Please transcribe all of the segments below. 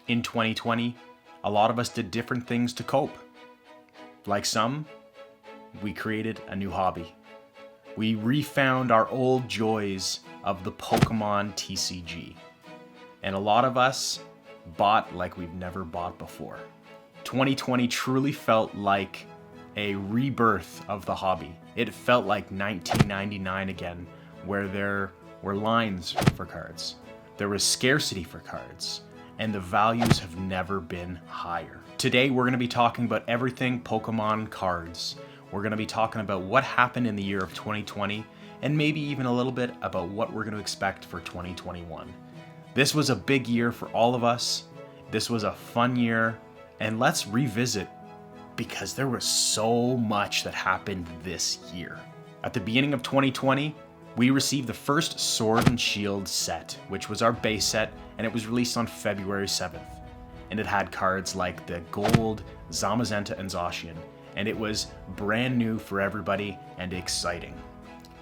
In 2020, a lot of us did different things to cope. Like some, we created a new hobby. We refound our old joys of the Pokemon TCG. And a lot of us bought like we've never bought before. 2020 truly felt like a rebirth of the hobby. It felt like 1999 again, where there were lines for cards. There was scarcity for cards, and the values have never been higher. Today, we're going to be talking about everything Pokemon cards. We're going to be talking about what happened in the year of 2020, and maybe even a little bit about what we're going to expect for 2021. This was a big year for all of us. This was a fun year, and let's revisit because there was so much that happened this year. At the beginning of 2020, we received the first Sword and Shield set, which was our base set, and it was released on February 7th. And it had cards like the Gold, Zamazenta, and Zacian, and it was brand new for everybody and exciting.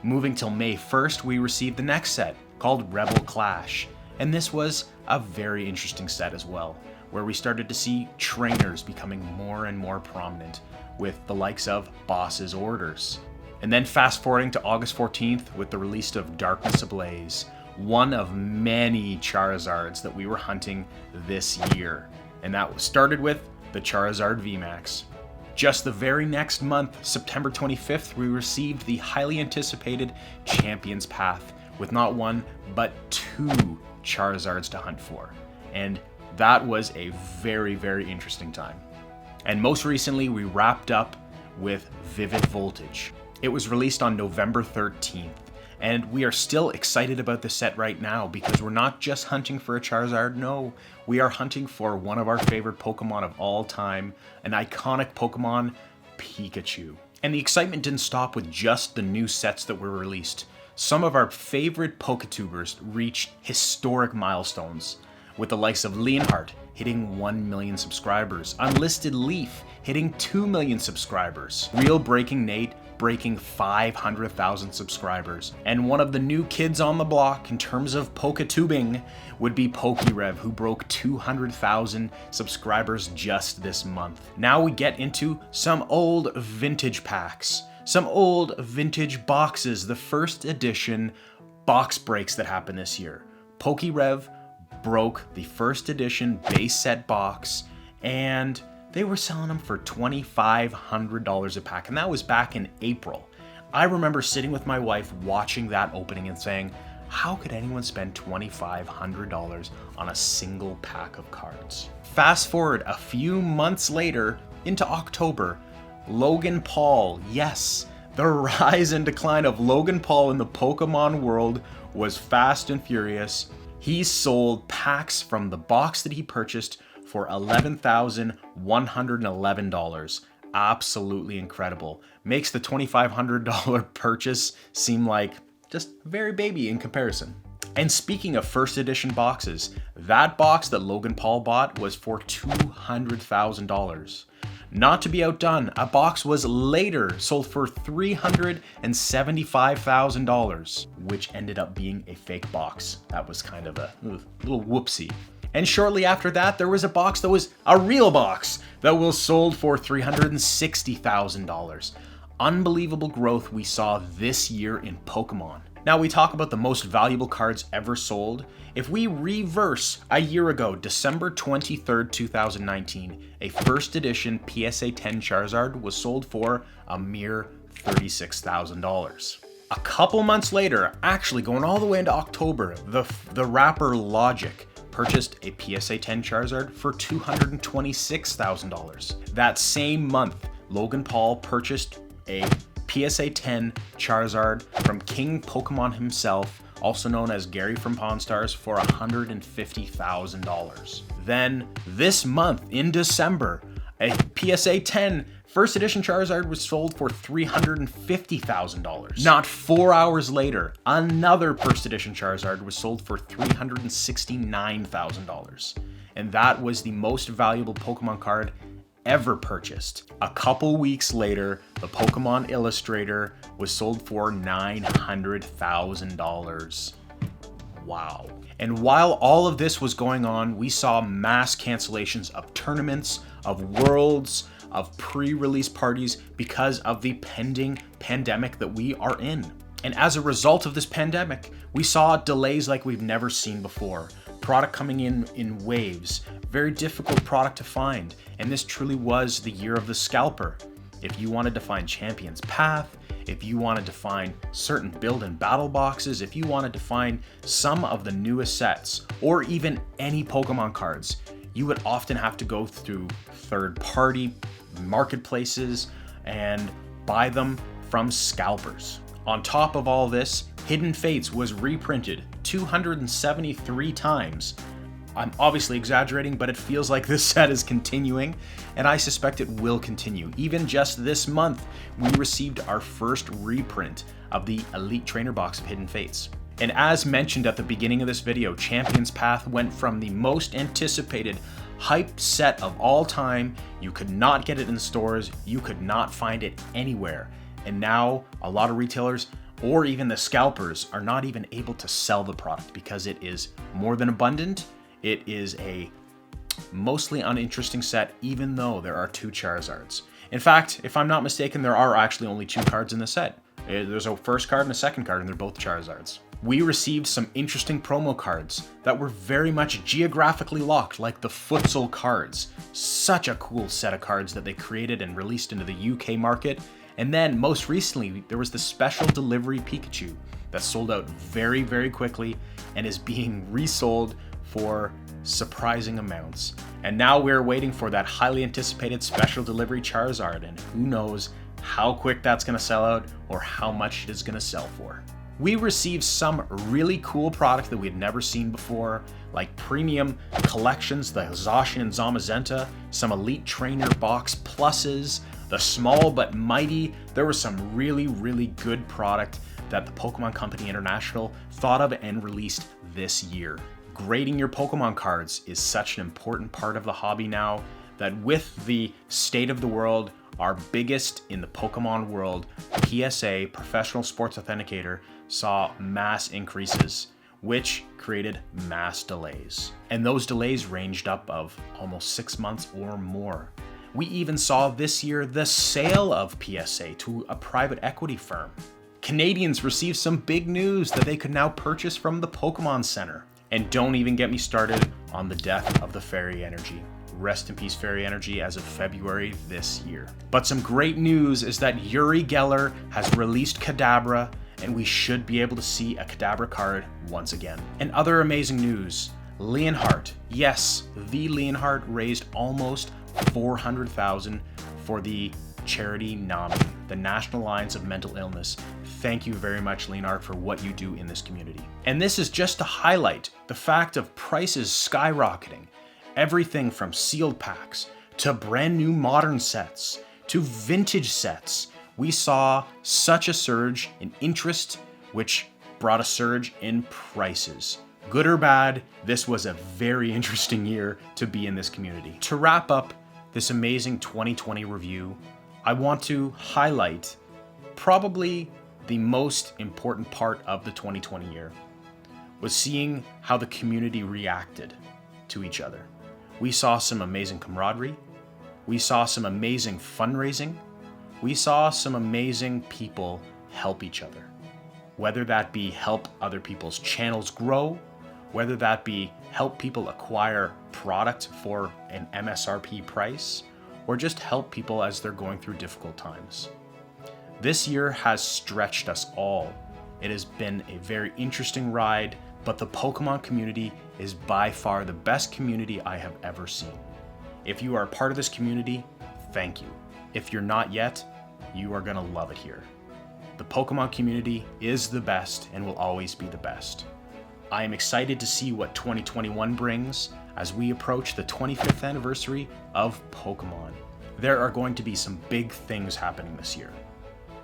Moving till May 1st, we received the next set, called Rebel Clash, and this was a very interesting set as well, where we started to see trainers becoming more and more prominent, with the likes of Boss's Orders. And then fast forwarding to August 14th with the release of Darkness Ablaze, one of many Charizards that we were hunting this year. And that started with the Charizard VMAX. Just the very next month, September 25th, we received the highly anticipated Champions Path with not one, but two Charizards to hunt for. And that was a very, very interesting time. And most recently, we wrapped up with Vivid Voltage. It was released on November 13th, and we are still excited about the set right now because we're not just hunting for a Charizard, no, we are hunting for one of our favorite Pokemon of all time, an iconic Pokemon, Pikachu. And the excitement didn't stop with just the new sets that were released. Some of our favorite poketubers reached historic milestones, with the likes of Leonhardt hitting 1 million subscribers, Unlisted Leaf hitting 2 million subscribers, Real Breaking Nate breaking 500,000 subscribers, and one of the new kids on the block in terms of poketubing would be Pokerev, who broke 200,000 subscribers just this month. Now we get into some old vintage packs, some old vintage boxes, the first edition box breaks that happened this year. Pokerev broke the first edition base set box, and they were selling them for $2,500 a pack, and that was back in April. I remember sitting with my wife watching that opening and saying, how could anyone spend $2,500 on a single pack of cards? Fast forward a few months later into October, Logan Paul, yes, the rise and decline of Logan Paul in the Pokemon world was fast and furious. He sold packs from the box that he purchased for $11,111. Absolutely incredible. Makes the $2,500 purchase seem like just very baby in comparison. And speaking of first edition boxes, that box that Logan Paul bought was for $200,000. Not to be outdone, a box was later sold for $375,000, which ended up being a fake box. That was kind of a little whoopsie. And shortly after that, there was a box that was a real box that was sold for $360,000. Unbelievable growth we saw this year in Pokemon. Now we talk about the most valuable cards ever sold. If we reverse a year ago, December 23rd, 2019, a first edition PSA 10 Charizard was sold for a mere $36,000. A couple months later, actually going all the way into October, the rapper Logic purchased a PSA 10 Charizard for $226,000. That same month, Logan Paul purchased a PSA 10 Charizard from King Pokemon himself, also known as Gary from Pawn Stars, for $150,000. Then this month in December, a PSA 10 first edition Charizard was sold for $350,000. Not 4 hours later, another first edition Charizard was sold for $369,000. And that was the most valuable Pokemon card ever purchased. A couple weeks later, the Pokemon Illustrator was sold for $900,000. Wow. And while all of this was going on, we saw mass cancellations of tournaments, of worlds, of pre-release parties because of the pending pandemic that we are in. And as a result of this pandemic, we saw delays like we've never seen before. Product coming in waves, very difficult product to find. And this truly was the year of the scalper. If you wanted to find Champion's Path, if you wanted to find certain build and battle boxes, if you wanted to find some of the newest sets, or even any Pokemon cards, you would often have to go through third-party marketplaces and buy them from scalpers. On top of all this, Hidden Fates was reprinted 273 times. I'm obviously exaggerating, but it feels like this set is continuing, and I suspect it will continue. Even just this month, we received our first reprint of the Elite Trainer Box of Hidden Fates. And as mentioned at the beginning of this video, Champion's Path went from the most anticipated hyped set of all time. You could not get it in stores, you could not find it anywhere. And now a lot of retailers or even the scalpers are not even able to sell the product because it is more than abundant. It is a mostly uninteresting set, even though there are 2 Charizards. In fact, if I'm not mistaken, there are actually only 2 cards in the set. There's a first card and a second card, and they're both Charizards. We received some interesting promo cards that were very much geographically locked, like the futsal cards. Such a cool set of cards that they created and released into the UK market. And then most recently, there was the special delivery Pikachu that sold out very, very quickly and is being resold for surprising amounts. And now we're waiting for that highly anticipated special delivery Charizard, and who knows how quick that's going to sell out or how much it is going to sell for. We received some really cool product that we had never seen before, like premium collections, the Zacian and Zamazenta, some Elite Trainer Box Pluses, the small but mighty. There was some really, really good product that the Pokemon Company International thought of and released this year. Grading your Pokemon cards is such an important part of the hobby now that with the state of the world, our biggest in the Pokemon world, PSA, Professional Sports Authenticator, saw mass increases, which created mass delays. And those delays ranged up of almost 6 months or more. We even saw this year the sale of PSA to a private equity firm. Canadians received some big news that they could now purchase from the Pokemon Center. And don't even get me started on the death of the Fairy Energy. Rest in peace, Fairy Energy, as of February this year. But some great news is that Uri Geller has released Kadabra, and we should be able to see a Kadabra card once again. And other amazing news, Leonhardt, yes, the Leonhardt raised almost $400,000 for the charity NAMI, the National Alliance of Mental Illness. Thank you very much, Leonhardt, for what you do in this community. And this is just to highlight the fact of prices skyrocketing. Everything from sealed packs to brand new modern sets to vintage sets. We saw such a surge in interest, which brought a surge in prices. Good or bad, this was a very interesting year to be in this community. To wrap up this amazing 2020 review, I want to highlight probably the most important part of the 2020 year was seeing how the community reacted to each other. We saw some amazing camaraderie. We saw some amazing fundraising. We saw some amazing people help each other. Whether that be help other people's channels grow, whether that be help people acquire product for an MSRP price, or just help people as they're going through difficult times. This year has stretched us all. It has been a very interesting ride, but the Pokemon community is by far the best community I have ever seen. If you are a part of this community, thank you. If you're not yet, you are gonna love it here. The Pokemon community is the best and will always be the best. I am excited to see what 2021 brings as we approach the 25th anniversary of Pokemon. There are going to be some big things happening this year.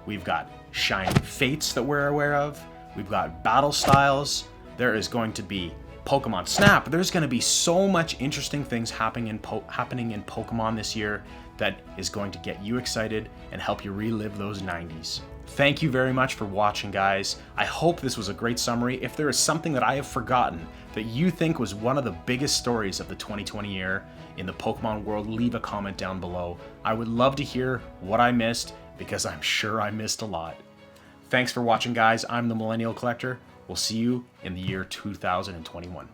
We've got Shining Fates that we're aware of. We've got battle styles. There is going to be Pokemon Snap. There's going to be so much interesting things happening in Pokemon this year that is going to get you excited and help you relive those 90s. Thank you very much for watching, guys. I hope this was a great summary. If there is something that I have forgotten that you think was one of the biggest stories of the 2020 year in the Pokemon world, leave a comment down below. I would love to hear what I missed, because I'm sure I missed a lot. Thanks for watching, guys. I'm the Millennial Collector. We'll see you in the year 2021.